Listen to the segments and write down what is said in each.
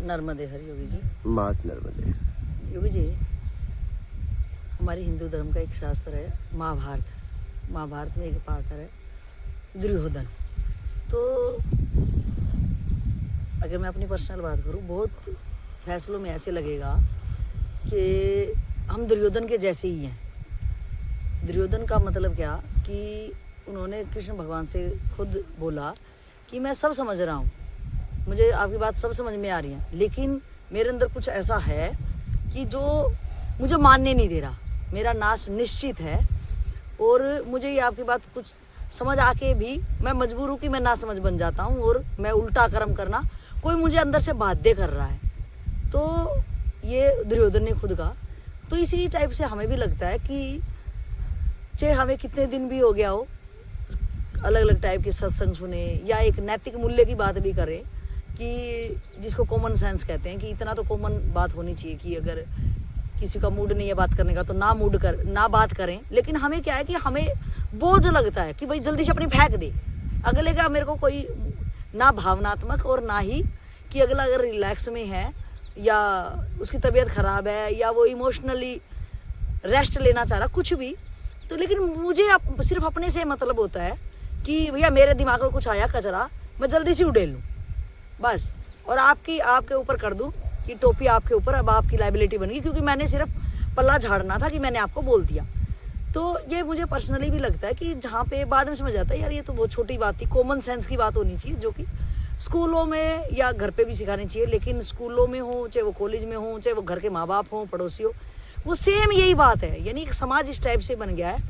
नर्मदे हर योगी जी। मात नर्मदे। योगी जी, हमारे हिंदू धर्म का एक शास्त्र है महाभारत। महाभारत में एक पात्र है दुर्योधन। तो अगर मैं अपनी पर्सनल बात करूं, बहुत फैसलों में ऐसे लगेगा कि हम दुर्योधन के जैसे ही हैं। दुर्योधन का मतलब क्या कि उन्होंने कृष्ण भगवान से खुद बोला कि मैं सब समझ रहा हूँ, मुझे आपकी बात सब समझ में आ रही है, लेकिन मेरे अंदर कुछ ऐसा है कि जो मुझे मानने नहीं दे रहा, मेरा नाश निश्चित है। और मुझे ये आपकी बात कुछ समझ आके भी मैं मजबूर हूँ कि मैं ना समझ बन जाता हूँ और मैं उल्टा कर्म करना कोई मुझे अंदर से बाध्य कर रहा है। तो ये दुर्योधन ने खुद कहा। तो इसी टाइप से हमें भी लगता है कि चाहे हमें कितने दिन भी हो गया हो, अलग अलग टाइप के सत्संग सुने या एक नैतिक मूल्य की बात भी करें कि जिसको कॉमन सेंस कहते हैं, कि इतना तो कॉमन बात होनी चाहिए कि अगर किसी का मूड नहीं है बात करने का तो ना बात करें। लेकिन हमें क्या है कि हमें बोझ लगता है कि भाई जल्दी से अपनी फेंक दे अगले का। मेरे को कोई ना भावनात्मक और ना ही कि अगला अगर रिलैक्स में है या उसकी तबीयत खराब है या वो इमोशनली रेस्ट लेना चाह रहा, कुछ भी। तो लेकिन मुझे सिर्फ अपने से मतलब होता है कि भैया मेरे दिमाग में कुछ आया कचरा, मैं जल्दी से उड़ेल लूँ बस, और आपके ऊपर कर दूँ कि टोपी आपके ऊपर, अब आपकी लाइबिलिटी बन गई क्योंकि मैंने सिर्फ पल्ला झाड़ना था कि मैंने आपको बोल दिया। तो ये मुझे पर्सनली भी लगता है कि जहाँ पे बाद में समझ आता है यार ये तो बहुत छोटी बात थी, कॉमन सेंस की बात होनी चाहिए जो कि स्कूलों में या घर पे भी सिखानी चाहिए। लेकिन स्कूलों में हो, चाहे वो कॉलेज में हो, चाहे वो घर के माँ बाप हो, पड़ोसी हो, वो सेम यही बात है। यानी एक समाज इस टाइप से बन गया है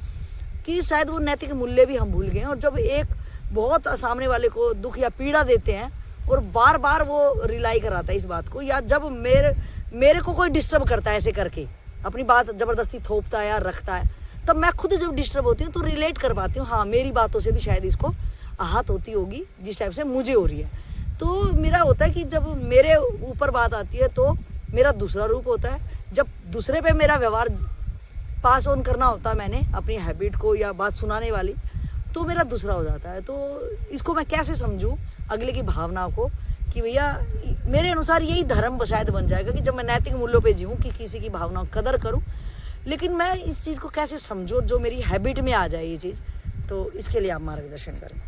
कि शायद वो नैतिक मूल्य भी हम भूल गए हैं। और जब एक बहुत सामने वाले को दुख या पीड़ा देते हैं और बार बार वो रिलाई कराता है इस बात को, या जब मेरे को कोई डिस्टर्ब करता है ऐसे करके अपनी बात जबरदस्ती थोपता है या रखता है, तब मैं खुद जब डिस्टर्ब होती हूँ तो रिलेट कर पाती हूँ, हाँ मेरी बातों से भी शायद इसको आहत होती होगी जिस टाइप से मुझे हो रही है। तो मेरा होता है कि जब मेरे ऊपर बात आती है तो मेरा दूसरा रूप होता है। जब दूसरे पे मेरा व्यवहार पास ऑन करना होता है मैंने अपनी हैबिट को या बात सुनाने वाली, तो मेरा दूसरा हो जाता है। तो इसको मैं कैसे समझूं अगले की भावना को कि भैया मेरे अनुसार यही धर्म शायद बन जाएगा कि जब मैं नैतिक मूल्यों पे जीऊँ कि किसी की भावनाओं की कदर करूँ। लेकिन मैं इस चीज़ को कैसे समझूँ जो मेरी हैबिट में आ जाए ये चीज़, तो इसके लिए आप मार्गदर्शन करें।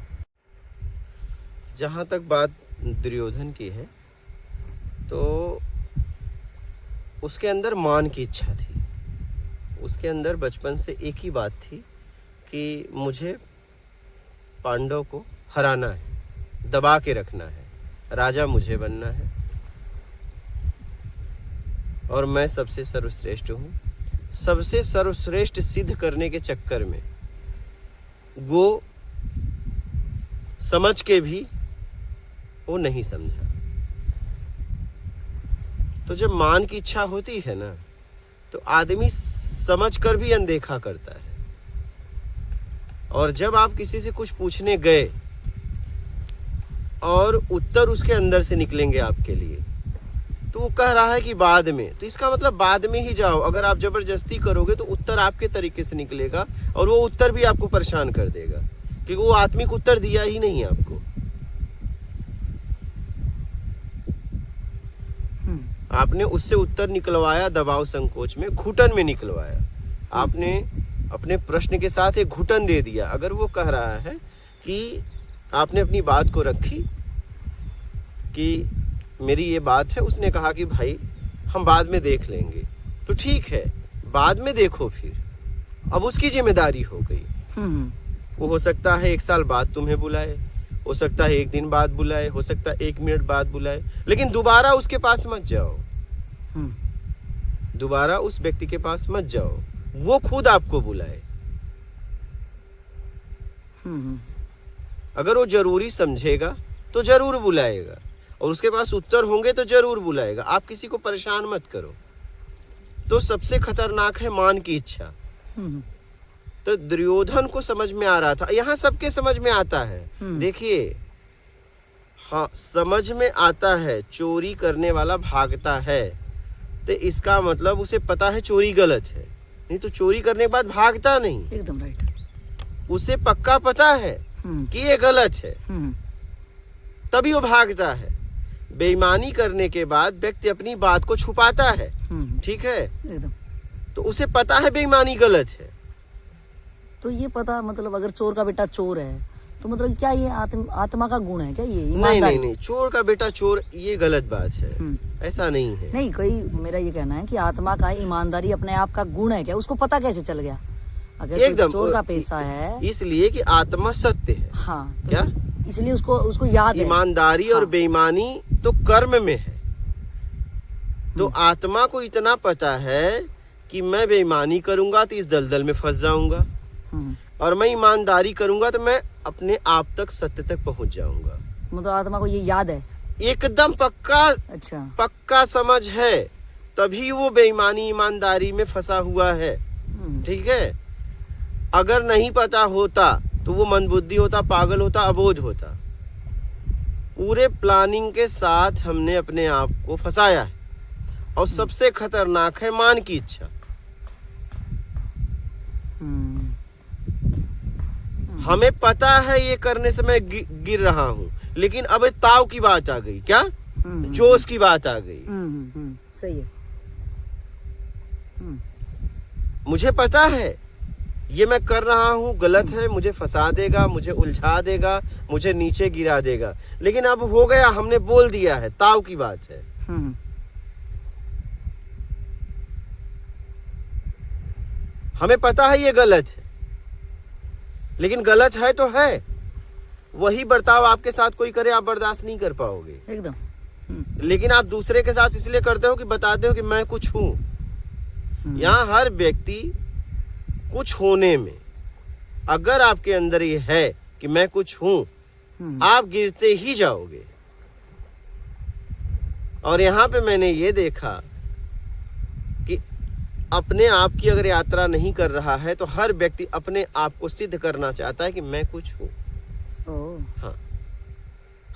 जहाँ तक बात दुर्योधन की है तो उसके अंदर मान की इच्छा थी। उसके अंदर बचपन से एक ही बात थी कि मुझे पांडव को हराना है, दबा के रखना है, राजा मुझे बनना है और मैं सबसे सर्वश्रेष्ठ हूँ। सबसे सर्वश्रेष्ठ सिद्ध करने के चक्कर में वो समझ के भी वो नहीं समझा। तो जब मान की इच्छा होती है ना तो आदमी समझ कर भी अनदेखा करता है। और जब आप किसी से कुछ पूछने गए और उत्तर उसके अंदर से निकलेंगे आपके लिए, तो वो कह रहा है कि बाद में, तो इसका मतलब बाद में ही जाओ। अगर आप जबरदस्ती करोगे तो उत्तर आपके तरीके से निकलेगा और वो उत्तर भी आपको परेशान कर देगा क्योंकि वो आत्मिक उत्तर दिया ही नहीं आपको। आपने उससे उत्तर निकलवाया दबाव संकोच में, घुटन में निकलवाया। आपने अपने प्रश्न के साथ एक घुटन दे दिया। अगर वो कह रहा है कि आपने अपनी बात को रखी कि मेरी ये बात है, उसने कहा कि भाई हम बाद में देख लेंगे, तो ठीक है बाद में देखो, फिर अब उसकी जिम्मेदारी हो गई। वो हो सकता है 1 साल बाद तुम्हें बुलाए, हो सकता है 1 दिन बाद बुलाए, हो सकता है 1 मिनट बाद बुलाए, लेकिन दोबारा उसके पास मत जाओ। दोबारा उस व्यक्ति के पास मत जाओ, वो खुद आपको बुलाए। अगर वो जरूरी समझेगा तो जरूर बुलाएगा और उसके पास उत्तर होंगे तो जरूर बुलाएगा। आप किसी को परेशान मत करो। तो सबसे खतरनाक है मान की इच्छा। तो दुर्योधन को समझ में आ रहा था, यहाँ सबके समझ में आता है। देखिए, हाँ समझ में आता है, चोरी करने वाला भागता है तो इसका मतलब उसे पता है चोरी गलत है, नहीं तो चोरी करने के बाद भागता नहीं। एकदम राइट। उसे पक्का पता है कि ये गलत है, तभी वो भागता है। बेईमानी करने के बाद व्यक्ति अपनी बात को छुपाता है, ठीक है, एकदम। तो उसे पता है बेईमानी गलत है। तो ये पता, मतलब अगर चोर का बेटा चोर है तो मतलब क्या ये आत्मा का गुण है क्या, ये नहीं ईमानदारी? नहीं नहीं, चोर का बेटा चोर ये गलत बात है, ऐसा नहीं है। नहीं, कोई मेरा ये कहना है कि आत्मा का ईमानदारी अपने आप का गुण है क्या, उसको पता कैसे चल गया अगर एकदम चोर का पैसा है? इसलिए कि आत्मा सत्य है। हाँ, तो क्या इसलिए उसको याद है। ईमानदारी और हाँ। बेईमानी तो कर्म में है। तो आत्मा को इतना पता है कि मैं बेईमानी करूंगा तो इस दलदल में फंस जाऊंगा, और मैं ईमानदारी करूंगा तो मैं अपने आप तक, सत्य तक पहुंच जाऊंगा। मतलब आत्मा को ये याद है? एकदम पक्का, अच्छा। पक्का समझ है, तभी वो बेईमानी ईमानदारी में फंसा हुआ है, ठीक है। अगर नहीं पता होता तो वो मंदबुद्धि होता, पागल होता, अबोध होता। पूरे प्लानिंग के साथ हमने अपने आप को फंसाया है, और सबसे खतरनाक है मान की इच्छा। हमें पता है ये करने से मैं गिर रहा हूं, लेकिन अब ताव की बात आ गई, क्या जोश की बात आ गई। सही है। मुझे पता है ये मैं कर रहा हूं गलत है, मुझे फंसा देगा, मुझे उलझा देगा, मुझे नीचे गिरा देगा, लेकिन अब हो गया, हमने बोल दिया है, ताव की बात है। हमें पता है ये गलत है, लेकिन गलत है तो है। वही बर्ताव आपके साथ कोई करे, आप बर्दाश्त नहीं कर पाओगे एकदम। लेकिन आप दूसरे के साथ इसलिए करते हो कि बताते हो कि मैं कुछ हूं। यहाँ हर व्यक्ति कुछ होने में, अगर आपके अंदर ये है कि मैं कुछ हूं, आप गिरते ही जाओगे। और यहाँ पे मैंने ये देखा कि अपने आप की अगर यात्रा नहीं कर रहा है तो हर व्यक्ति अपने आप को सिद्ध करना चाहता है कि मैं कुछ हूं। हाँ,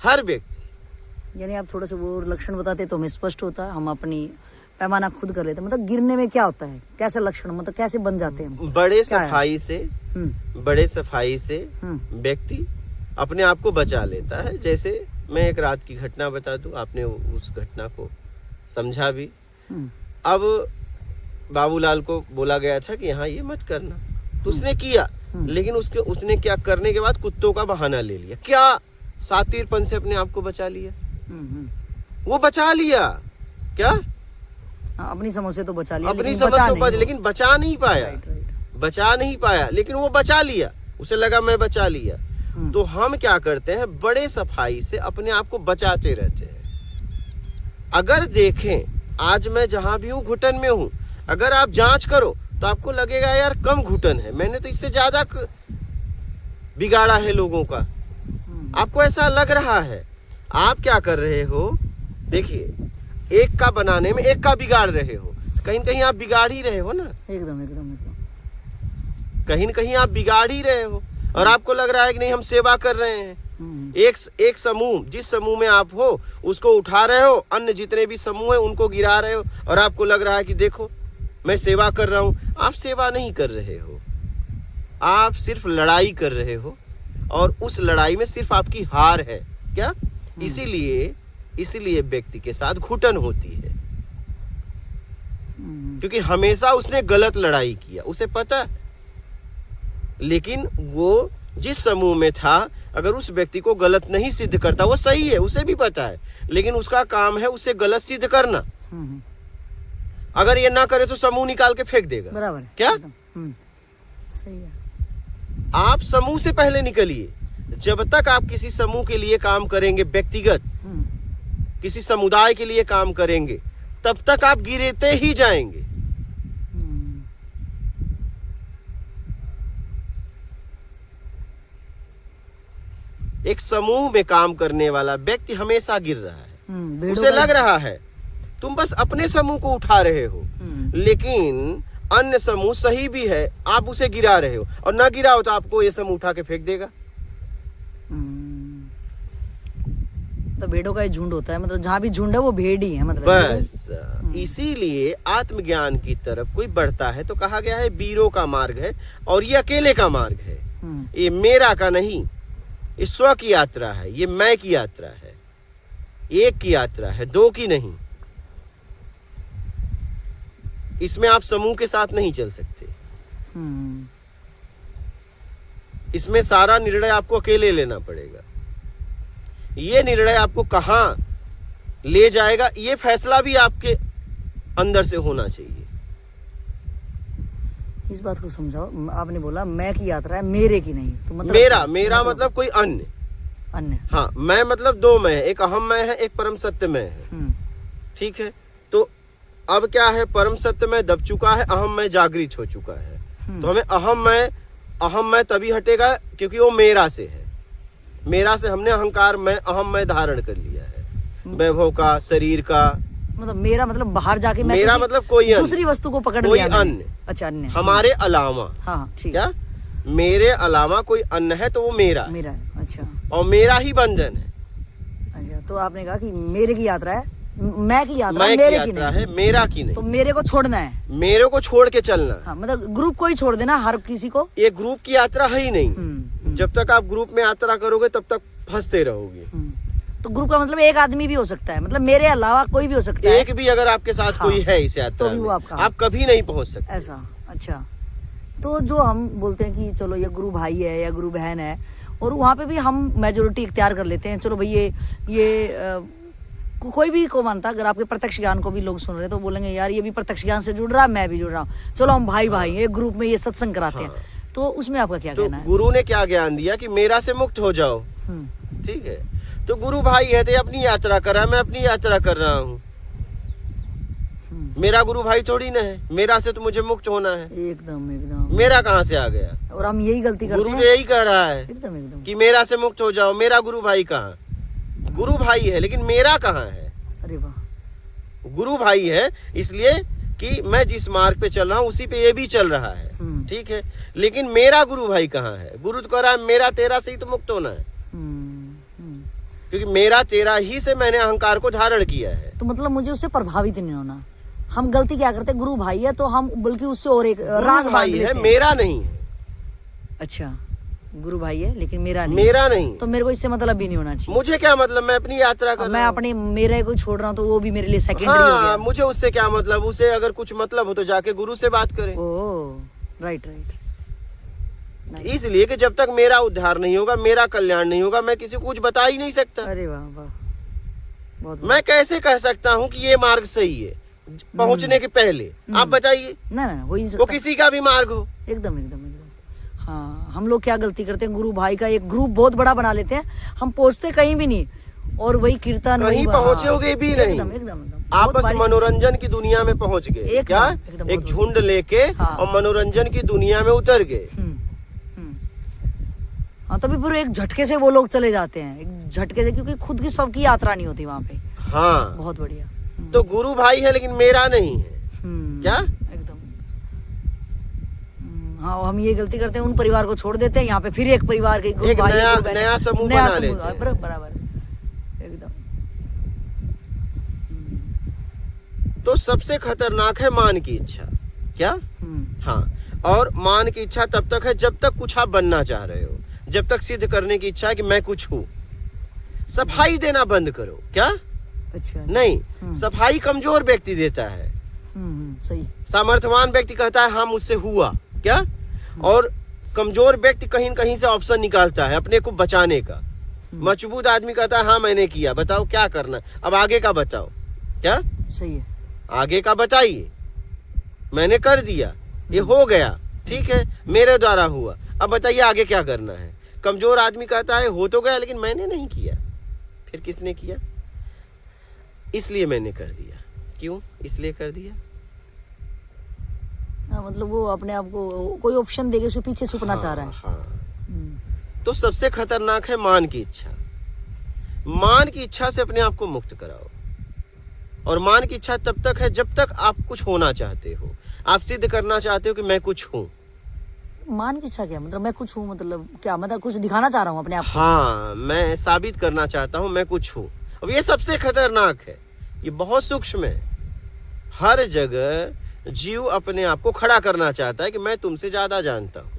हर व्यक्ति। यानी आप थोड़ा सा वो लक्षण बताते तो हमें स्पष्ट होता, हम अपनी पैमाना खुद कर लेते। मतलब गिरने में क्या होता है, कैसे लक्षण, मतलब कैसे बन जाते हैं? बड़े सफाई से व्यक्ति अपने आप को बचा लेता है। जैसे मैं एक रात की घटना बता दूं, आपने उस घटना को समझा भी। अब बाबूलाल को बोला गया था कि यहाँ ये मत करना, तो उसने किया, लेकिन उसने क्या करने के बाद कुत्तों का बहाना ले लिया। क्या सातीरपन से अपने आप को बचा लिया, वो बचा लिया। क्या अपनी समझ से तो बचा लिया, अपनी समझ से लेकिन बचा नहीं पाया। बचा नहीं पाया, लेकिन वो बचा लिया, उसे लगा मैं बचा लिया। तो हम क्या करते हैं, बड़े सफाई से अपने आप को बचाते रहते हैं। अगर देखें आज मैं जहां भी हूं घुटन में हूं, अगर आप जांच करो तो आपको लगेगा यार कम घुटन है, मैंने तो इससे ज्यादा बिगाड़ा है लोगों का। आपको ऐसा लग रहा है। आप क्या कर रहे हो, देखिए, एक का बनाने में एक का बिगाड़ रहे हो, कहीं न कहीं आप बिगाड़ ही रहे हो ना। एकदम एकदम एकदम। कहीं न कहीं आप बिगाड़ ही रहे हो, और आपको लग रहा है कि नहीं हम सेवा कर रहे हैं। एक समूह, जिस समूह में आप हो उसको उठा रहे हो, अन्य जितने भी समूह है उनको गिरा रहे हो, और आपको लग रहा है कि देखो मैं सेवा कर रहा हूं। आप सेवा नहीं कर रहे हो, आप सिर्फ लड़ाई कर रहे हो, और उस लड़ाई में सिर्फ आपकी हार है। क्या इसीलिए व्यक्ति के साथ घुटन होती है, क्योंकि हमेशा उसने गलत लड़ाई किया, उसे पता है। लेकिन वो जिस समूह में था, अगर उस व्यक्ति को गलत नहीं सिद्ध करता, वो सही है, उसे भी पता है, लेकिन उसका काम है उसे गलत सिद्ध करना। अगर ये ना करे तो समूह निकाल के फेंक देगा। बराबर। क्या सही है। आप समूह से पहले निकलिए। जब तक आप किसी समूह के लिए काम करेंगे, व्यक्तिगत किसी समुदाय के लिए काम करेंगे, तब तक आप गिरते ही जाएंगे। एक समूह में काम करने वाला व्यक्ति हमेशा गिर रहा है। उसे लग रहा है तुम बस अपने समूह को उठा रहे हो, लेकिन अन्य समूह सही भी है, आप उसे गिरा रहे हो, और ना गिराओ तो आपको ये समूह उठा के फेंक देगा। तो भेड़ों का झुंड होता है, मतलब जहाँ भी झुंड है वो भेड़ ही है, मतलब बस। इसीलिए आत्मज्ञान की तरफ कोई बढ़ता है तो कहा गया है वीरों का मार्ग है, और ये अकेले का मार्ग है। ये मेरा का नहीं, ये स्व की यात्रा है, ये मैं की यात्रा है। एक की यात्रा है, दो की नहीं। इसमें आप समूह के साथ नहीं चल सकते। हम्म, इसमें सारा निर्णय आपको अकेले लेना पड़ेगा। ये निर्णय आपको कहां ले जाएगा, ये फैसला भी आपके अंदर से होना चाहिए। इस बात को समझाओ। आपने बोला मैं की यात्रा है, मेरे की नहीं, तो मतलब मेरा मतलब कोई अन्य। अन्य। हाँ, मैं मतलब दो मैं है, एक अहम मैं है, एक परम सत्य मैं है। ठीक है, तो अब क्या है, परम सत्य में दब चुका है, अहम में जागृत हो चुका है। तो हमें अहम मैं तभी हटेगा क्योंकि वो मेरा से है। मेरा से हमने अहंकार में अहम में धारण कर लिया है, वैभव का, शरीर का। मतलब मेरा मतलब बाहर जाके मैं मेरा मतलब कोई अन्य, दूसरी वस्तु को पकड़ कोई लिया मैंने। अन्य, अच्छा, अन्य हमारे अलावा। हाँ, ठीक। क्या मेरे अलावा कोई अन्य है तो वो मेरा है। मेरा है। अच्छा, और मेरा ही बंधन है। अच्छा, तो आपने कहा कि मेरे की यात्रा है, मैं की यात्रा, मैं की मेरे की यात्रा नहीं है, मेरा की नहीं। तो मेरे को छोड़ना है। मेरे को छोड़ के चलना है। हाँ, मतलब ग्रुप को ही छोड़ देना, हर किसी को। ये ग्रुप की यात्रा है ही नहीं। जब तक आप ग्रुप में यात्रा करोगे तब तक फंसते रहोगे। तो ग्रुप का मतलब एक आदमी भी हो सकता है, मतलब मेरे अलावा कोई भी हो सकता है। एक भी अगर आपके साथ हाँ, कोई है इस यात्रा तो भी वो में, आपका आप कभी नहीं पहुंच सकते। ऐसा। अच्छा, तो जो हम बोलते हैं कि चलो ये गुरु भाई है या गुरु बहन है, और वहाँ पे भी हम मेजोरिटी इख्तियार कर लेते हैं, चलो भाई ये कोई भी को मानता, अगर आपके प्रत्यक्ष ज्ञान को भी लोग सुन रहे हैं तो बोलेंगे यार ये भी प्रत्यक्ष ज्ञान से जुड़ रहा है, मैं भी जुड़ रहा हूँ, चलो हम भाई भाई एक ग्रुप में ये सत्संग कराते हैं। तो उसमें आपका क्या तो कहना है? गुरु ने क्या ज्ञान दिया कि मेरा से मुक्त हो जाओ। ठीक है, तो गुरु भाई है तो अपनी यात्रा कर रहा है, मैं अपनी यात्रा कर रहा हूँ। मेरा गुरु भाई थोड़ी ना है, मेरा से तो मुझे मुक्त होना है। एकदम एकदम। मेरा कहाँ से आ गया? और हम यही गलती करते गुरु हैं। तो यही कह रहा है एकदम एकदम कि मेरा से मुक्त हो जाओ। मेरा गुरु भाई कहाँ? गुरु भाई है लेकिन मेरा कहाँ है? अरे वाह। गुरु भाई है इसलिए कि मैं जिस मार्ग पे चल रहा हूँ उसी पे ये भी चल रहा है। ठीक है, लेकिन मेरा गुरु भाई कहाँ है? गुरु तो कह रहा है मेरा तेरा से ही तो मुक्त होना है, क्योंकि मेरा तेरा ही से मैंने अहंकार को धारण किया है। तो मतलब मुझे उससे प्रभावित नहीं होना। हम गलती क्या करते हैं, गुरु भाई है तो हम बल्कि उससे और एक राग भाई है, मेरा नहीं है। अच्छा, गुरु भाई है लेकिन मेरा नहीं। तो मेरे को इससे मतलब भी नहीं होना चाहिए। मुझे क्या मतलब, मैं अपनी यात्रा कर रहा हूं। मैं अपने मेरे को छोड़ रहा हूँ तो वो भी मेरे लिए सेकेंडरी हो गया। मुझे उससे क्या मतलब? उसे अगर कुछ मतलब हो तो जाके गुरु से बात करें। राइट। इसलिए कि जब तक मेरा उद्धार नहीं होगा, मेरा कल्याण नहीं होगा, मैं किसी को कुछ बता ही नहीं सकता। अरे वाह वाह, बहुत। मैं कैसे कह सकता हूँ कि ये मार्ग सही है पहुंचने के पहले? आप बताइए। ना हो ही नहीं सकता। वो किसी का भी मार्ग हो। एकदम। हाँ, हम लोग क्या गलती करते हैं, गुरु भाई का एक ग्रुप बहुत बड़ा बना लेते हैं, हम पहुंचते कहीं भी नहीं, और वही कीर्तन कहीं पहुंचोगे भी नहीं। एकदम। आप बस मनोरंजन की दुनिया में पहुंच गए। क्या एक झुंड लेके और मनोरंजन की दुनिया में उतर गए। हाँ, तभी फिर एक झटके से वो लोग चले जाते हैं, एक झटके से, क्योंकि खुद की सबकी यात्रा नहीं होती वहाँ पे। हाँ, बहुत बढ़िया। तो गुरु भाई है लेकिन मेरा नहीं है। क्या? एकदम। हाँ, हम ये गलती करते हैं, उन परिवार को छोड़ देते हैं, यहाँ पे फिर एक परिवार के गुरु भाई नया समूह बना लेते हैं। बराबर एकदम। तो सबसे खतरनाक है मान की इच्छा। क्या? हाँ, और मान की इच्छा तब तक है जब तक कुछ आप बनना चाह रहे हो, जब तक सिद्ध करने की इच्छा है कि मैं कुछ हूँ। सफाई देना बंद करो। क्या? अच्छा। नहीं, सफाई कमजोर व्यक्ति देता है। सही। सामर्थ्यवान व्यक्ति कहता है हाँ मुझसे हुआ। क्या? और कमजोर व्यक्ति कहीं न कहीं से ऑप्शन निकालता है अपने को बचाने का। मजबूत आदमी कहता है हाँ मैंने किया, बताओ क्या करना, अब आगे का बताओ। क्या? सही है। आगे का बताइए। मैंने कर दिया, ये हो गया, ठीक है, मेरे द्वारा हुआ, अब बताइए आगे क्या करना है। कमजोर आदमी कहता है हो तो गया लेकिन मैंने नहीं किया। फिर किसने किया? इसलिए मैंने कर दिया। क्यों इसलिए कर दिया? हाँ, मतलब वो अपने आप को कोई ऑप्शन देके उसके पीछे छुपना चाह रहा है। हाँ। तो सबसे खतरनाक है मान की इच्छा। मान की इच्छा से अपने आप को मुक्त कराओ। और मान की इच्छा तब तक है जब तक आप कुछ होना चाहते हो, आप सिद्ध करना चाहते हो कि मैं कुछ हूँ। मान की इच्छा क्या मतलब? मैं कुछ हूँ मतलब क्या? मतलब कुछ दिखाना चाह रहा हूँ अपने आप को। हाँ, मैं साबित करना चाहता हूँ मैं कुछ हूँ। अब ये सबसे खतरनाक है, ये बहुत सूक्ष्म है। हर जगह जीव अपने आप को खड़ा करना चाहता है कि मैं तुमसे ज्यादा जानता हूँ,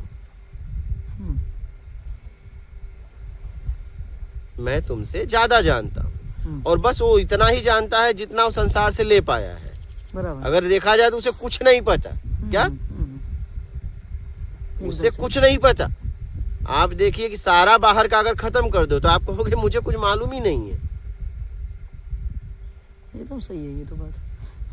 मैं तुमसे ज्यादा जानता हूँ। और बस वो इतना ही जानता है जितना वो संसार से ले पाया है। बराबर। अगर देखा जाए तो उसे कुछ नहीं पता। क्या? उसे कुछ नहीं पता। आप देखिए कि सारा बाहर का अगर खत्म कर दो तो आप कहोगे मुझे कुछ मालूम ही नहीं है। ये तो सही है, ये तो बात।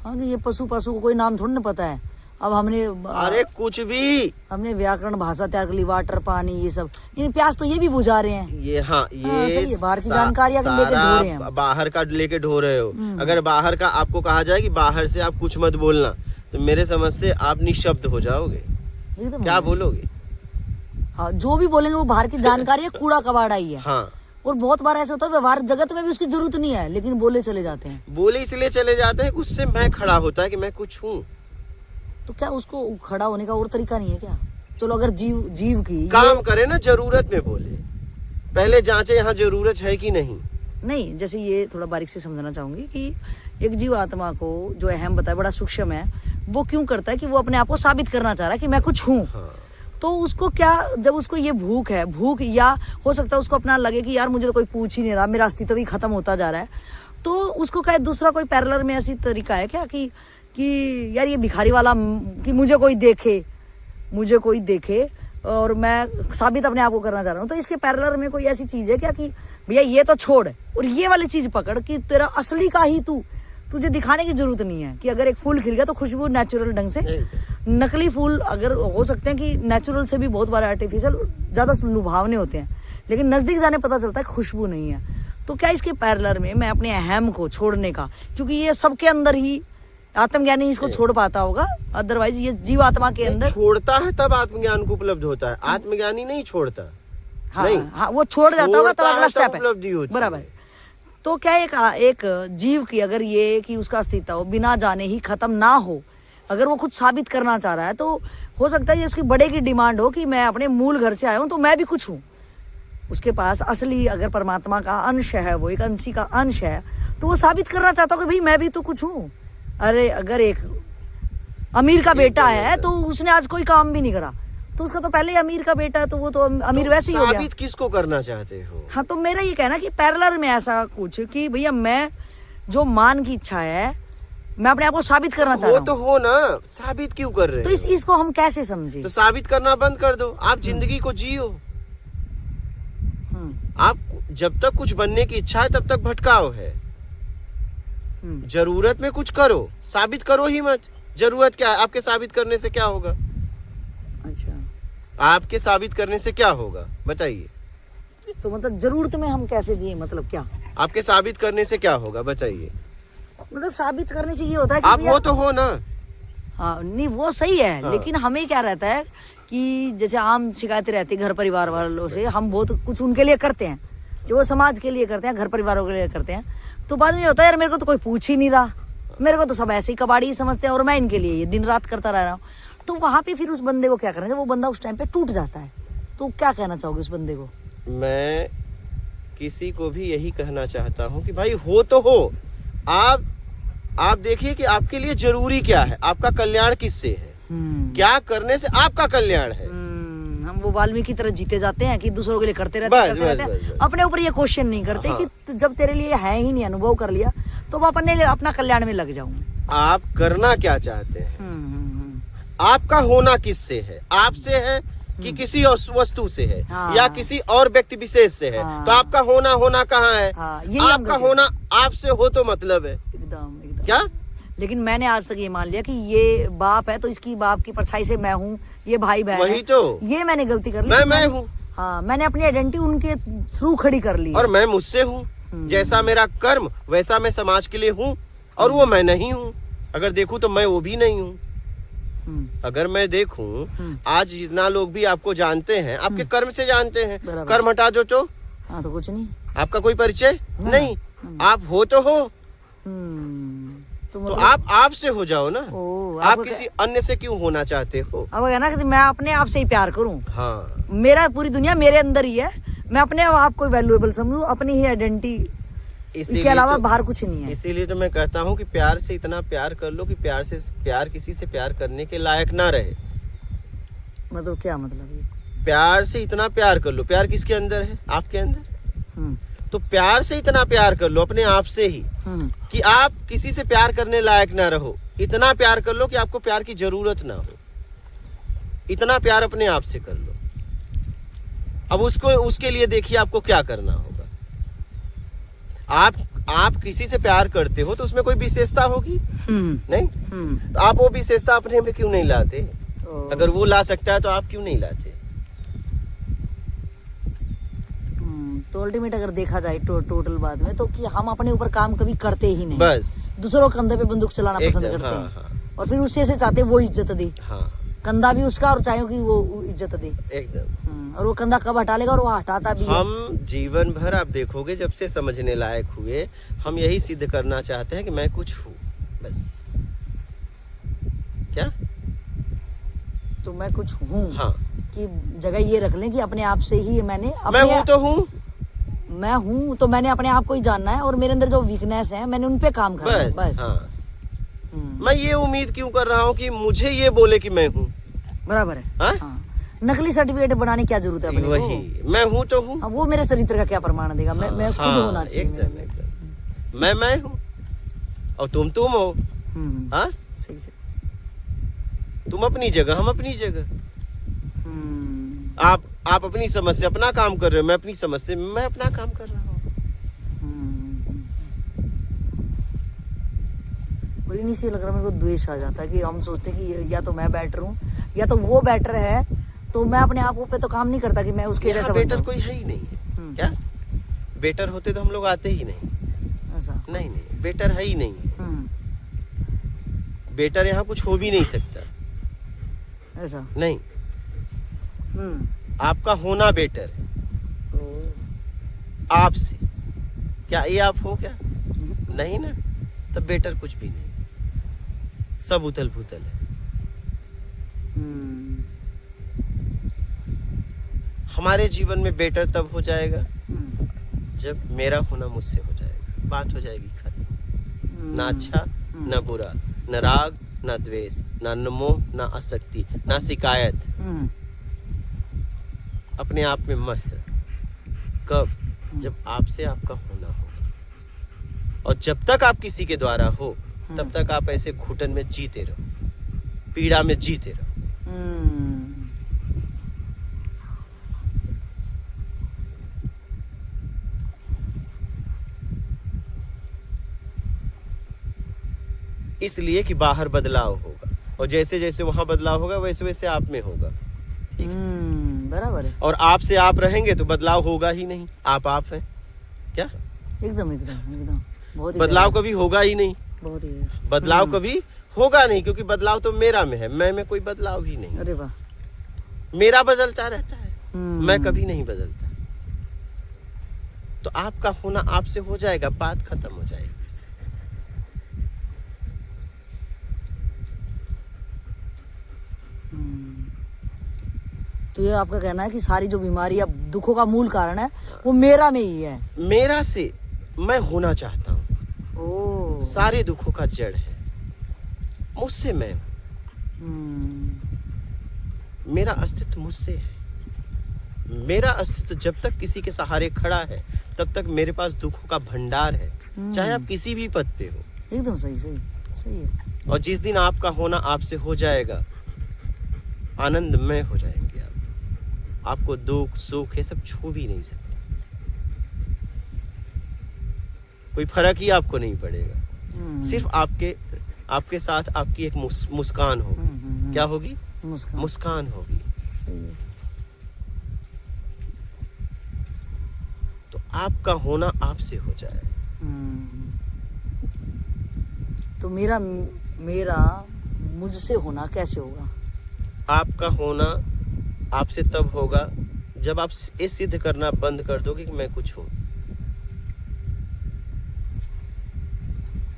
हाँ कि ये पशु को कोई नाम थोड़ी ना पता है। अब हमने अरे कुछ भी, हमने व्याकरण भाषा तैयार कर ली, वाटर पानी ये सब, इन प्यास तो ये भी बुझा रहे हैं। ये हाँ ये सही है, बाहर की जानकारी अगर लेके ढो रहे हैं हम। बाहर का लेके ढो रहे हो। अगर बाहर का आपको कहा जाए कि बाहर से आप कुछ मत बोलना, तो मेरे समझ से आप निशब्द हो जाओगे। एकदम क्या बोलोगे? हाँ, जो भी बोलेंगे वो बाहर की जानकारी है, कूड़ा कबाड़ा ही है। हाँ, और बहुत बार ऐसा होता है व्यवहार जगत में भी उसकी जरूरत नहीं है, लेकिन बोले चले जाते हैं। बोले इसलिए चले जाते हैं कि उससे मैं खड़ा होता है कि मैं कुछ हूँ। तो क्या उसको खड़ा होने का और तरीका नहीं है क्या? चलो अगर जीव की काम करे ना, जरूरत में बोले, पहले जांचे यहाँ जरूरत है कि नहीं। नहीं, जैसे ये थोड़ा बारीक से समझना चाहूंगी कि एक जीव आत्मा को जो अहम बताया बड़ा सूक्ष्म है, वो क्यों करता है कि वो अपने आप को साबित करना चाह रहा है कि मैं कुछ हूँ। हाँ। तो उसको क्या, जब उसको ये भूख है, भूख या हो सकता है उसको अपना लगे कि यार मुझे तो कोई पूछ ही नहीं रहा, मेरा अस्तित्व भी खत्म होता जा रहा है, तो उसको क्या दूसरा कोई पैरेलल में ऐसी तरीका है क्या कि यार ये भिखारी वाला कि मुझे कोई देखे और मैं साबित अपने आप को करना चाह रहा हूँ, तो इसके पैरेलल में कोई ऐसी चीज है क्या कि भैया ये तो छोड़ और ये वाली चीज पकड़ कि तेरा असली का ही तुझे दिखाने की जरूरत नहीं है। कि अगर एक फूल खिल गया तो खुशबू नेचुरल ढंग से, नकली फूल अगर हो सकते हैं कि नेचुरल से भी बहुत बार आर्टिफिशियल ज्यादा लुभावने होते हैं, लेकिन नजदीक जाने पता चलता है खुशबू नहीं है। तो क्या इसके पैरेलल में मैं अपने अहम को छोड़ने का, क्योंकि ये सबके अंदर ही आत्मज्ञानी इसको छोड़ पाता होगा, अदरवाइज ये जीव आत्मा के अंदर छोड़ता है तब आत्मज्ञान को उपलब्ध होता है, आत्मज्ञानी नहीं छोड़ता। हाँ, नहीं, हाँ, वो छोड़ जाता होगा तब अगला स्टेप उपलब्धि है। होती बराबर। है। तो क्या एक जीव की अगर ये कि उसका अस्तित्व बिना जाने ही खत्म ना हो, अगर वो कुछ साबित करना चाह रहा है, तो हो सकता है ये उसकी बड़े की डिमांड हो कि मैं अपने मूल घर से आया हूँ तो मैं भी कुछ हूँ। उसके पास असली अगर परमात्मा का अंश है, वो एक अंशी का अंश है, तो वो साबित करना चाहता हूँ कि भाई मैं भी तो कुछ हूँ। अरे अगर एक अमीर का बेटा है तो उसने आज कोई काम भी नहीं करा, तो उसका तो पहले ही अमीर का बेटा है, तो वो तो अमीर वैसे ही हो गया। साबित किसको करना चाहते हो? हाँ, तो मेरा ये कहना कि पैरेलल में ऐसा कुछ कि भैया मैं जो मान की इच्छा है, मैं अपने आप को साबित करना चाह रहा हूँ। तो हो ना, साबित क्यों कर रहे तो हो? इसको हम कैसे समझे? तो साबित करना बंद कर दो, आप जिंदगी को जियो। आप जब तक कुछ बनने की इच्छा है तब तक भटकाओ है। जरूरत में कुछ करो, साबित करो ही मत। जरूरत क्या है? आपके साबित करने से क्या होगा? अच्छा, आपके साबित करने से क्या होगा बताइए? तो मतलब जरूरत में हम कैसे जिए, मतलब क्या? आपके साबित करने से क्या होगा बताइए? मतलब साबित करने से ये होता है कि आप वो तो हो ना। हाँ, नहीं वो सही है। हाँ। लेकिन हमें क्या रहता है कि जैसे आम शिकायतें रहती है घर परिवार वालों से, हम बहुत कुछ उनके लिए करते हैं, जो वो समाज के लिए करते हैं, घर परिवारों के लिए करते हैं, तो बाद में ये होता है यार मेरे को तो कोई पूछ ही नहीं रहा, मेरे को तो सब ऐसे ही कबाड़ी ही समझते हैं और मैं इनके लिए ये दिन रात करता रह रहा हूँ। तो वहां पे फिर उस बंदे को क्या करना चाहिए? वो बंदा उस टाइम पे टूट जाता है। तो क्या कहना चाहोगे उस बंदे को? मैं किसी को भी यही कहना चाहता हूँ कि भाई हो तो हो। आप देखिए कि आपके लिए जरूरी क्या है, आपका कल्याण किससे है, क्या करने से आपका कल्याण है। हम वो वाल्मीकि की तरह जीते जाते हैं कि दूसरों के लिए करते रहते हैं, अपने ऊपर ये क्वेश्चन नहीं करते। हाँ। कि जब तेरे लिए है ही नहीं, अनुभव कर लिया, तो वो अपना कल्याण में लग जाऊं। आप करना क्या चाहते हैं? आपका होना किससे है? आपसे है कि किसी और वस्तु से है? हाँ। या किसी और व्यक्ति विशेष से है? हाँ। तो आपका होना कहाँ है? हाँ। आपका होना आपसे हो तो मतलब है एकदम क्या? लेकिन मैंने आज तक ये मान लिया कि ये बाप है तो इसकी बाप की परछाई से मैं हूँ, ये भाई बहन वही तो ये मैंने गलती कर ली। मैं हूँ। हाँ, मैंने अपनी आइडेंटिटी उनके थ्रू खड़ी कर ली और मैं मुझसे हूँ। जैसा मेरा कर्म वैसा मैं समाज के लिए हूँ, और वो मैं नहीं हूँ। अगर देखूं तो मैं वो भी नहीं हूँ। अगर मैं देखूं, आज जितना लोग भी आपको जानते हैं आपके कर्म से जानते हैं। कर्म हटा दो तो हाँ, तो कुछ नहीं, आपका कोई परिचय नहीं। आप हो तो हो, तो आप से हो जाओ ना। आप किसी अन्य से क्यों होना चाहते हो? अब है ना कि मैं अपने आप से ही प्यार करूं। हाँ, मेरा पूरी दुनिया मेरे अंदर ही है, मैं अपने आप को वैल्यूएबल समझूं, अपनी ही आइडेंटिटी, इसके अलावा बाहर कुछ नहीं है। इसीलिए तो मैं कहता हूँ कि प्यार से इतना प्यार कर लो कि प्यार किसी से प्यार करने के लायक ना रहे। मतलब क्या मतलब? ये प्यार से इतना प्यार कर लो। प्यार किसके अंदर है? आपके अंदर। तो प्यार से इतना प्यार कर लो अपने आप से ही कि आप किसी से प्यार करने लायक ना रहो। इतना प्यार कर लो कि आपको प्यार की जरूरत ना हो। इतना प्यार अपने आप से कर लो। अब उसके लिए देखिए आपको क्या करना होगा। आप किसी से प्यार करते हो तो उसमें कोई विशेषता होगी नहीं? तो आप वो विशेषता अपने में क्यों नहीं लाते? अगर वो ला सकता है तो आप क्यों नहीं लाते? तो अल्टीमेट अगर देखा जाए टोटल बात में तो कि हम अपने ऊपर काम कभी करते ही नहीं, बस दूसरों के कंधे पे बंदूक चलाना पसंद करते हैं। हाँ। और फिर उससे से चाहते वो इज्जत दे। हाँ, कंधा भी उसका और चाहे कि वो इज्जत दे एकदम। और वो कंधा कब हटा लेगा और वो हटाता भी हम जीवन भर आप देखोगे जब से समझने लायक हुए हम यही सिद्ध करना चाहते हैं कि मैं कुछ हूँ, बस। क्या? तो मैं कुछ हूँ। हाँ, कि जगह ये रख लें कि अपने आप से ही मैं हूँ तो हूँ। मैं हूँ तो मैंने अपने आप को ही जानना है और मेरे अंदर जो वीकनेस है मैंने उन पे काम करना है, बस। हाँ। मैं ये उम्मीद क्यों कर रहा हूँ कि मुझे ये बोले कि मैं हूँ? बराबर है। हाँ? नकली सर्टिफिकेट बनाने की क्या जरूरत है अपने वही को? मैं हूँ तो हूँ। वो मेरे चरित्र का क्या प्रमाण देगा? मैं खुद होना चाहिए। एकदम। मैं हूँ और तुम हो। हाँ, सही से। तुम अपनी जगह, हम अपनी जगह। आप अपनी समझ से अपना काम कर रहे हो, मैं अपनी समझ से मैं अपना काम कर रहा हूँ। और इन्हीं से लग रहा है मेरे को द्वेष आ जाता है कि हम सोचते हैं कि या तो मैं बेटर हूँ या तो वो बेटर है, तो मैं अपने आप पे तो काम नहीं करता कि मैं उसके जैसा बेटर कोई है ही नहीं है। क्या बेटर होते तो हम लोग आते ही नहीं। ऐसा नहीं, बेटर है ही नहीं है। बेटर यहाँ कुछ हो भी नहीं सकता। ऐसा नहीं। आपका होना बेटर है आपसे। क्या ये आप हो? क्या नहीं ना, तब बेटर कुछ भी नहीं, सब उथल पुथल है। हमारे जीवन में बेटर तब हो जाएगा जब मेरा होना मुझसे हो जाएगा, बात हो जाएगी खत्म। ना अच्छा ना बुरा, ना राग ना द्वेष, ना मोह ना आसक्ति, ना शिकायत। अपने आप में मस्त। कब? जब आपसे आपका होना होगा। और जब तक आप किसी के द्वारा हो तब तक आप ऐसे घुटन में जीते रहो, पीड़ा में जीते रहो। इसलिए कि बाहर बदलाव होगा और जैसे जैसे वहां बदलाव होगा वैसे वैसे आप में होगा। बराबर है। और आप से आप रहेंगे तो बदलाव होगा ही नहीं। आप हैं क्या? एकदम एकदम एकदम। बहुत बदलाव कभी होगा ही नहीं। बहुत ही बदलाव कभी होगा नहीं, क्योंकि बदलाव तो मेरा में है, मैं में कोई बदलाव ही नहीं। अरे वाह। मेरा बदलता रहता है, मैं कभी नहीं बदलता। तो आपका होना आपसे हो जाएगा, बात खत्म हो जाएगी। तो ये आपका कहना है कि सारी जो बीमारी या दुखों का मूल कारण है वो मेरा में ही है? मेरा से मैं होना चाहता हूँ। सारे दुखों का जड़ है मुझसे मैं हूँ। मेरा अस्तित्व मुझसे है। मेरा अस्तित्व जब तक किसी के सहारे खड़ा है तब तक मेरे पास दुखों का भंडार है, चाहे आप किसी भी पद पे हो। एकदम सही सही सही है। और जिस दिन आपका होना आपसे हो जाएगा, आनंदमय हो जाएंगे आप। आपको दुख सुख ये सब छू भी नहीं सकते, कोई फर्क ही आपको नहीं पड़ेगा। सिर्फ आपके साथ आपकी एक मुस्कान होगी। क्या होगी? मुस्कान होगी। सही है। तो आपका होना आपसे हो जाए। तो मेरा मुझसे होना कैसे होगा? आपका होना आपसे तब होगा जब आप ये सिद्ध करना बंद कर दोगे कि मैं कुछ हूं।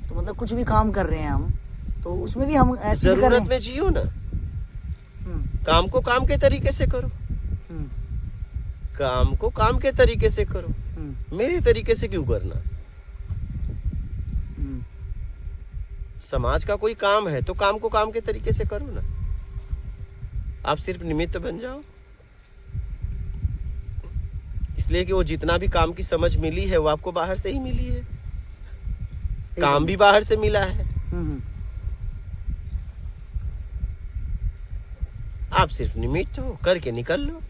तो मतलब कुछ भी काम कर रहे हैं हम, तो उसमें भी हम ऐसे जरूरत में जियो ना। काम को काम के तरीके से करो। काम को काम के तरीके से करो। मेरे तरीके से क्यों करना? समाज का कोई काम है तो काम को काम के तरीके से करो ना। आप सिर्फ निमित्त बन जाओ। इसलिए कि वो जितना भी काम की समझ मिली है वो आपको बाहर से ही मिली है, काम भी बाहर से मिला है। आप सिर्फ निमित्त हो, करके निकल लो।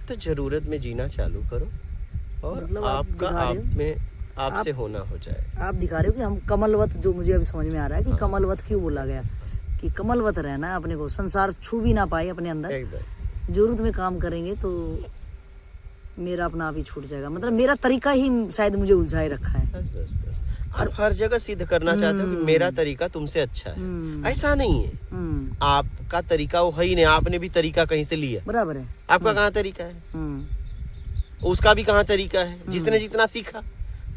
तो जरूरत में जीना चालू करो और मतलब आप आपका दिखा रहे आप हो? में आपसे होना हो जाए। आप दिखा रहे हो कि हम कमलवत, जो मुझे अभी समझ में आ रहा है कि हाँ। कमलवत क्यों बोला गया, कि कमलवत रहना है अपने को, संसार छू भी ना पाए अपने अंदर, एकदम जरूरत में काम करेंगे तो मेरा अपना आप ही छूट जाएगा। मतलब मेरा तरीका ही शायद मुझे उलझाए रखा है। बस बस बस। आप हर जगह सिद्ध करना चाहते हो कि मेरा तरीका तुमसे अच्छा है, ऐसा नहीं है। आपका तरीका वो है ही नहीं, आपने भी तरीका कहीं से लिया। बराबर है। आपका कहाँ तरीका है, उसका भी कहाँ तरीका है। जिसने जितना सीखा,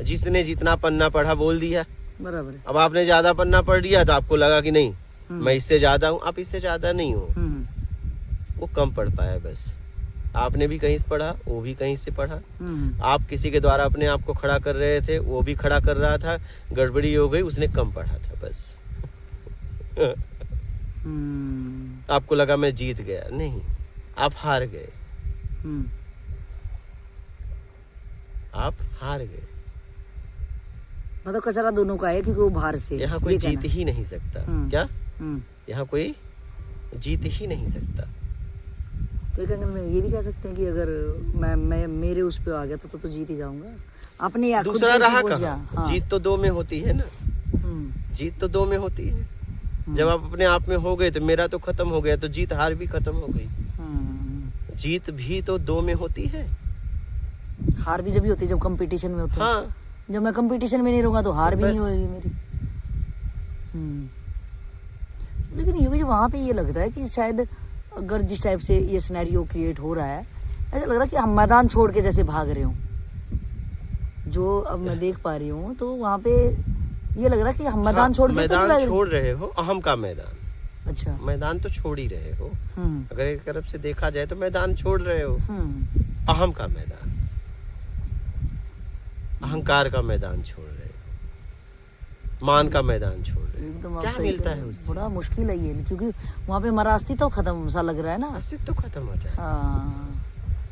जिसने जितना पन्ना पढ़ा बोल दिया। बराबर है। अब आपने ज्यादा पन्ना पढ़ लिया तो आपको लगा कि नहीं मैं इससे ज्यादा हूँ, आप इससे ज्यादा नहीं हो। वो कम पढ़ पाया बस। आपने भी कहीं से पढ़ा, वो भी कहीं से पढ़ा। आप किसी के द्वारा अपने आप को खड़ा कर रहे थे, वो भी खड़ा कर रहा था, गड़बड़ी हो गई, उसने कम पढ़ा था बस। आपको लगा मैं जीत गया, नहीं, आप हार गए। आप हार गए। मतलब कचरा दोनों का है, क्योंकि वो बाहर से, यहाँ कोई ये जीत कहना है। ही नहीं सकता। क्या यहाँ कोई जीत ही नहीं सकता। तो एक अंगल में ये भी कह सकते हैं कि अगर मैं मेरे उस पे आ गया तो जीत ही जाऊंगा अपने, या खुद दूसरा खुद रहा पहुंच गया। कहाँ? हाँ। जीत तो दो में होती है ना, जीत तो दो में होती है। जब आप अपने आप में हो गए तो मेरा तो खत्म हो गया, तो जीत हार भी खत्म हो गई। जीत भी तो दो में होती है। हार भी जब भी होती है जब कंपटीशन में होती है। हाँ, जब मैं कंपटीशन में नहीं रहूंगा तो हार भी बस। नहीं होगी मेरी। लेकिन ये मुझे वहां पे ये लगता है कि शायद अगर जिस टाइप से ये सिनेरियो क्रिएट हो रहा है, ऐसा लग रहा है कि हम मैदान छोड़ के जैसे भाग रहे हो। जो अब मैं देख पा रही हूँ तो वहाँ पे ये लग रहा है कि हम मैदान छोड़ के तो नहीं भाग मैदान रहे। छोड़ रहे हो, अहम का मैदान। अच्छा। मैदान तो छोड़ ही रहे हो। अगर एक तरफ से देखा जाए तो मैदान छोड़ रहे हो, अहम का मैदान, अहंकार का मैदान छोड़ रहे हो, मान का मैदान छोड़ रहे हो। एकदम आप क्या सही मिलता कह है रहे हो। उससे? बड़ा मुश्किल है ये, क्योंकि वहाँ पे हमारा अस्तित्व खत्म सा लग रहा है ना। अस्तित्व तो खत्म हो जाए। हाँ,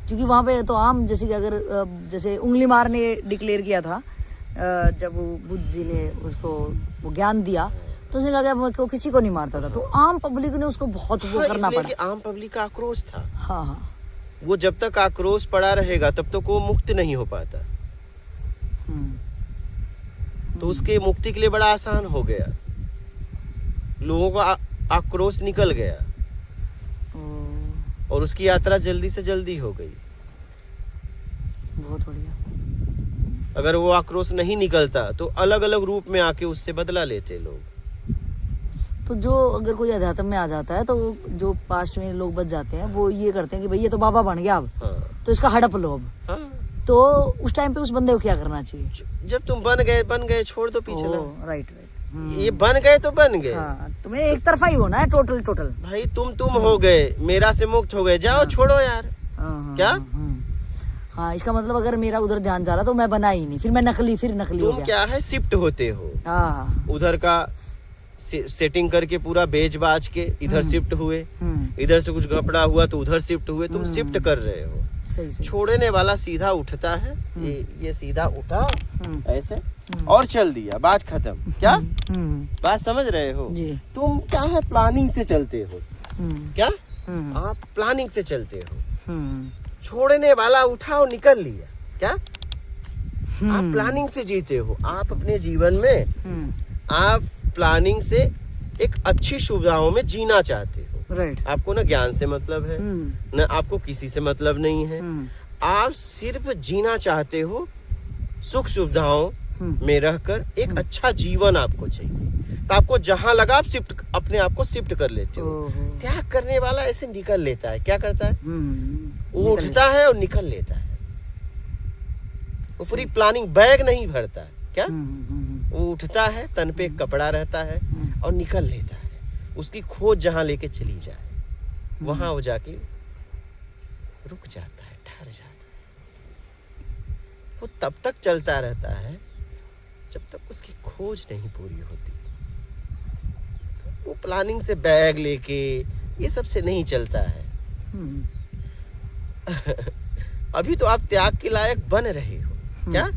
क्योंकि वहाँ पे तो आम, जैसे कि अगर जैसे उंगली मारने डिक्लेयर किया था, जब वो बुद्ध जी ने उसको वो ज्ञान दिया तो उसने कहा कि अब वो किसी को नहीं मारता था, तो आम पब्लिक ने उसको बहुत वो हाँ, करना इसलिए पड़ा। कि आम पब्लिक का आक्रोश था। हाँ हाँ। वो जब तक आक्रोश पड़ा रहेगा तब तक वो मुक्त नहीं हो पाता। तो उसके मुक्ति के लिए बड़ा आसान हो गया, लोगों का आक्रोश निकल गया और उसकी यात्रा जल्दी से जल्दी हो गई। बहुत बढ़िया। अगर वो आक्रोश नहीं निकलता तो अलग अलग रूप में आके उससे बदला लेते लोग। तो जो अगर कोई अध्यात्म में आ जाता है तो जो पास्ट में लोग बच जाते हैं वो ये करते हैं कि भाई ये तो बाबा बन गया अब, हाँ, तो इसका हड़प लो अब। हाँ। तो उस टाइम पे उस बंदे को क्या करना चाहिए? जब तुम बन गए छोड़ दो पीछे ना। राइट। ये बन गए तो बन गए। हाँ, तुम्हें एक तरफा ही होना है, टोटल। भाई तुम हो गए, मेरा से मुक्त हो गए, जाओ छोड़ो यार। क्या? हाँ, इसका मतलब अगर मेरा उधर ध्यान जा रहा तो मैं बना ही नहीं, फिर मैं नकली हो तुम गया। क्या है, शिफ्ट होते हो। हाँ। उधर का सेटिंग करके पूरा बेच बाज के इधर शिफ्ट हुए, इधर से कुछ घपड़ा हुआ तो उधर शिफ्ट हुए, तुम शिफ्ट कर रहे हो। सही। छोड़ने वाला सीधा उठता है, ये सीधा उठा ऐसे और चल दिया, बात खत्म। क्या बात समझ रहे हो? जी। तुम क्या है, प्लानिंग से चलते हो। क्या आप प्लानिंग से चलते हो? छोड़ने वाला उठा और निकल लिया। क्या आप प्लानिंग से जीते हो? आप अपने जीवन में आप प्लानिंग से एक अच्छी सुविधाओं में जीना चाहते हो। राइट। आपको ना ज्ञान से मतलब है, न आपको किसी से मतलब नहीं है। आप सिर्फ जीना चाहते हो, सुख सुविधाओं में रहकर एक अच्छा जीवन आपको चाहिए। तो आपको जहां लगा आप अपने आप को शिफ्ट कर लेते हो। त्याग करने वाला ऐसे निकल लेता है। क्या करता है? वो उठता है और निकल लेता है। वो पूरी प्लानिंग बैग नहीं भरता है। क्या वो उठता है, तन पे एक कपड़ा रहता है और निकल लेता है। उसकी खोज जहां लेके चली जाए वहां वो जाके रुक जाता है, ठहर जाता है। वो तब तक चलता रहता है जब तक उसकी खोज नहीं पूरी होती। वो प्लानिंग से बैग लेके ये सब से नहीं चलता है। अभी तो आप त्याग के लायक बन रहे हो। क्या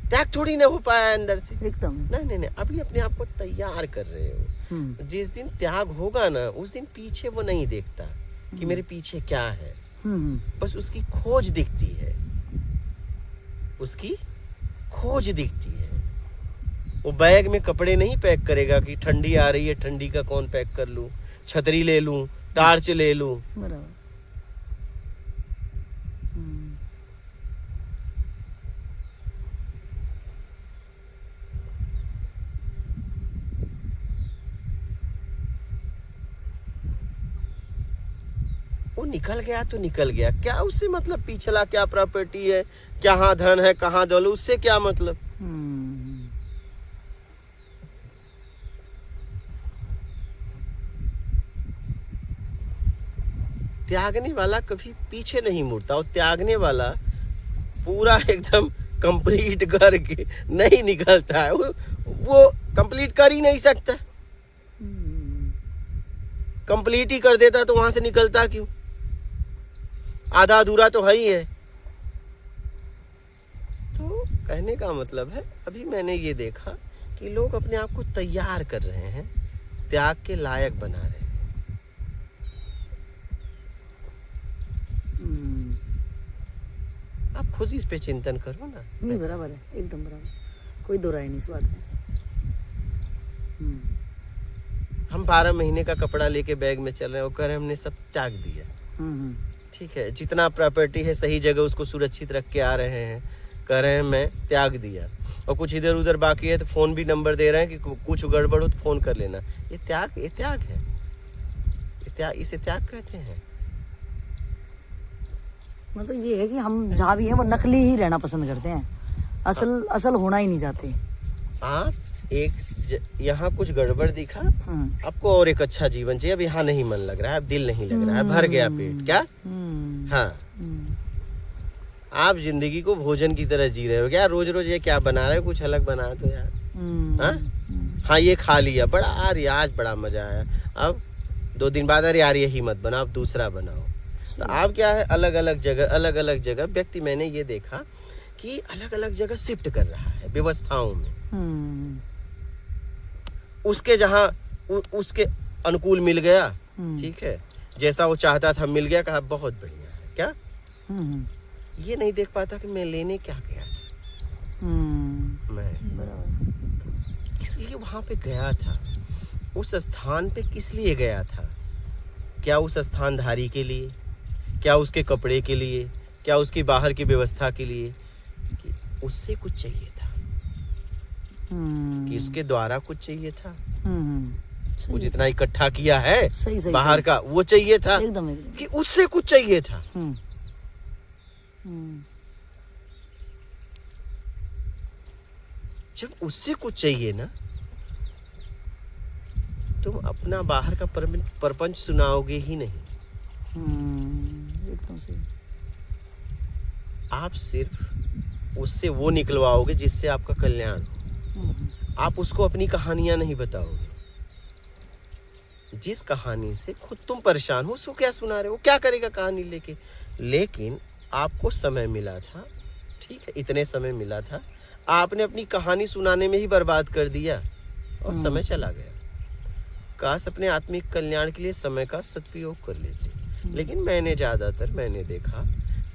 त्याग थोड़ी ना हो पाया अंदर से, एकदम नहीं, अभी अपने आप को तैयार कर रहे हो। जिस दिन त्याग होगा ना, उस दिन पीछे वो नहीं देखता कि मेरे पीछे क्या है, बस उसकी खोज दिखती है, उसकी खोज दिखती है। वो बैग में कपड़े नहीं पैक करेगा कि ठंडी आ रही है, ठंडी का कौन पैक कर लूं, छतरी ले लूं, टार्च ले लूं। बराबर। वो निकल गया तो निकल गया, क्या उससे मतलब पिछला क्या प्रॉपर्टी है, क्या धन है, कहाँ दौलत, उससे क्या मतलब। त्यागने वाला कभी पीछे नहीं मुड़ता, और त्यागने वाला पूरा एकदम कंप्लीट करके नहीं निकलता है। वो कंप्लीट कर ही नहीं सकता। कंप्लीट ही कर देता तो वहां से निकलता क्यों? आधा अधूरा तो है ही है। तो कहने का मतलब है, अभी मैंने ये देखा कि लोग अपने आप को तैयार कर रहे हैं, त्याग के लायक बना रहे हैं। आप खुद इस पे चिंतन करो ना। नहीं, बराबर है, एकदम बराबर, कोई दो राय नहीं इस बात में। हम 12 महीने का कपड़ा लेके बैग में चल रहे हैं, वो कह रहे हैं हमने सब त्याग दिया। ठीक है, जितना प्रॉपर्टी है सही जगह उसको सुरक्षित रख के आ रहे हैं, कह रहे हैं मैं त्याग दिया। और कुछ इधर उधर बाकी है तो फोन भी नंबर दे रहे हैं कि कुछ गड़बड़ हो तो फोन कर लेना। ये त्याग है, इसे त्याग कहते हैं। मतलब ये है कि हम जहाँ भी हैं वो नकली ही रहना पसंद करते हैं, असल होना ही नहीं चाहते। आप यहाँ कुछ गड़बड़ दिखा, आपको और एक अच्छा जीवन चाहिए, अब यहाँ नहीं मन लग रहा है, अब दिल नहीं लग रहा है, भर गया पेट। क्या? हाँ, आप जिंदगी को भोजन की तरह जी रहे हो क्या? रोज रोज ये क्या बना रहे हो, कुछ अलग बना तो यार। हाँ, ये खा लिया, बड़ा यार आज बड़ा मजा आया, अब 2 दिन बाद अरे यार यही मत बनाओ, अब दूसरा बनाओ। तो आप क्या है, अलग अलग जगह व्यक्ति, मैंने ये देखा कि अलग अलग जगह शिफ्ट कर रहा है व्यवस्थाओं में। उसके जहाँ उसके अनुकूल मिल गया, ठीक है, जैसा वो चाहता था मिल गया, कहा बहुत बढ़िया है। क्या? ये नहीं देख पाता कि मैं लेने क्या गया था। मैं इसलिए वहां पे गया था, उस स्थान पे किस लिए गया था? क्या उस स्थानधारी के लिए, क्या उसके कपड़े के लिए, क्या उसकी बाहर की व्यवस्था के लिए, कि उससे कुछ चाहिए था, कि उसके द्वारा कुछ चाहिए था। वो जितना इकट्ठा किया है सही, बाहर का, वो चाहिए था, एकदम कि उससे कुछ चाहिए था। जब उससे कुछ चाहिए ना, तुम अपना बाहर का प्रपंच सुनाओगे ही नहीं। एकदम सही। आप सिर्फ उससे वो निकलवाओगे जिससे आपका कल्याण हो। आप उसको अपनी कहानियां नहीं बताओगे। जिस कहानी से खुद तुम परेशान हो, उसको क्या सुना रहे हो? क्या करेगा कहानी लेके? लेकिन आपको समय मिला था, ठीक है, इतने समय मिला था, आपने अपनी कहानी सुनाने में ही बर्बाद कर दिया और समय चला गया। काश अपने आत्मिक कल्याण के लिए समय का सदुपयोग कर लेते। लेकिन मैंने देखा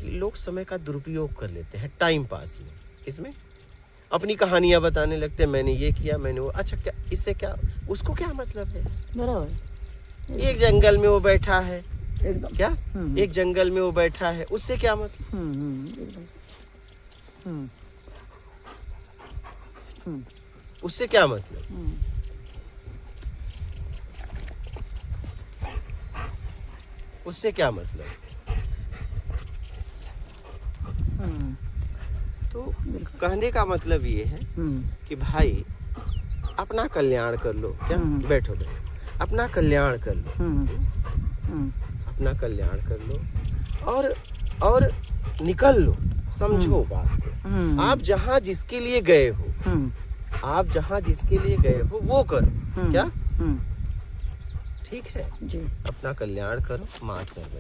कि लोग समय का दुरुपयोग कर लेते हैं टाइम पास में। इसमें अपनी कहानियां बताने लगते हैं, मैंने ये किया, मैंने वो। अच्छा, क्या इससे क्या, उसको क्या मतलब है? बराबर। एक जंगल में वो बैठा है, एकदम। क्या? एक जंगल में वो बैठा है, उससे क्या मतलब? एकदम से। उससे क्या मतलब? उससे क्या मतलब? तो कहने का मतलब ये है कि भाई अपना कल्याण कर लो। क्या? बैठो, अपना कल्याण कर लो, अपना कल्याण कर लो। और निकल लो, समझो बात को। आप जहाँ जिसके लिए गए हो, आप जहाँ जिसके लिए गए हो वो करो। क्या ठीक है? जी। अपना कल्याण करो, माँ सर्वदा।